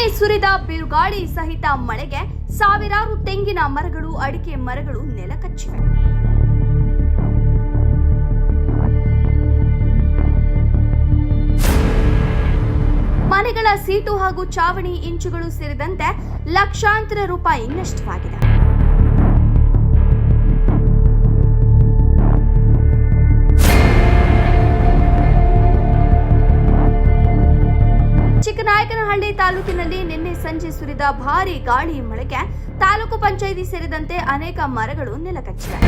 ನಿನ್ನೆ ಸುರಿದ ಬಿರುಗಾಳಿ ಸಹಿತ ಮಳೆಗೆ ಸಾವಿರಾರು ತೆಂಗಿನ ಮರಗಳು, ಅಡಿಕೆ ಮರಗಳು ನೆಲಕಚ್ಚಿವೆ. ಮನೆಗಳ ಸೀಟು ಹಾಗೂ ಚಾವಣಿ ಇಂಚುಗಳು ಸೇರಿದಂತೆ ಲಕ್ಷಾಂತರ ರೂಪಾಯಿ ನಷ್ಟವಾಗಿದೆ. ಚಿಕ್ಕನಾಯಕನಹಳ್ಳಿ ತಾಲೂಕಿನಲ್ಲಿ ನಿನ್ನೆ ಸಂಜೆ ಸುರಿದ ಭಾರೀ ಗಾಳಿ ಮಳೆಗೆ ತಾಲೂಕು ಪಂಚಾಯಿತಿ ಸೇರಿದಂತೆ ಅನೇಕ ಮರಗಳು ನೆಲಕಚ್ಚಿವೆ.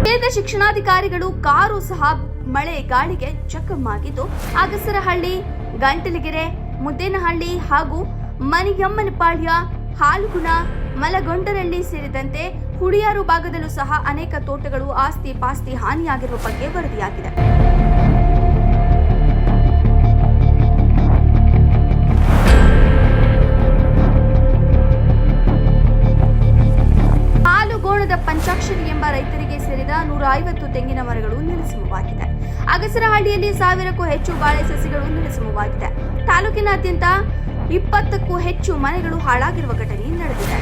ಕೇಂದ್ರ ಶಿಕ್ಷಣಾಧಿಕಾರಿಗಳು ಕಾರು ಸಹ ಮಳೆ ಗಾಳಿಗೆ ಜಖಮ್ಮಾಗಿದ್ದು ಅಗಸರಹಳ್ಳಿ, ಗಂಟಲಗೆರೆ, ಮುದ್ದೇನಹಳ್ಳಿ ಹಾಗೂ ಮನಿಯಮ್ಮನಪಾಳ್ಯ, ಹಾಲುಗುಣ, ಮಲಗೊಂಡರಹಳ್ಳಿ ಸೇರಿದಂತೆ ಹುಡಿಯಾರು ಭಾಗದಲ್ಲೂ ಸಹ ಅನೇಕ ತೋಟಗಳು, ಆಸ್ತಿ ಪಾಸ್ತಿ ಹಾನಿಯಾಗಿರುವ ಬಗ್ಗೆ ವರದಿಯಾಗಿದೆ. ಹಾಲುಗೋಣದ ಪಂಚಾಕ್ಷರಿ ಎಂಬ ರೈತರಿಗೆ ಸೇರಿದ 150 ತೆಂಗಿನ ಮರಗಳು ನೆಲಸಮವಾಗಿದೆ. ಅಗಸರಹಳ್ಳಿಯಲ್ಲಿ 1000ಕ್ಕೂ ಹೆಚ್ಚು ಬಾಳೆ ಸಸಿಗಳು ನೆಲಸಮವಾಗಿದೆ. ತಾಲೂಕಿನಾದ್ಯಂತ 20ಕ್ಕೂ ಹೆಚ್ಚು ಮನೆಗಳು ಹಾಳಾಗಿರುವ ಘಟನೆ ನಡೆದಿದೆ.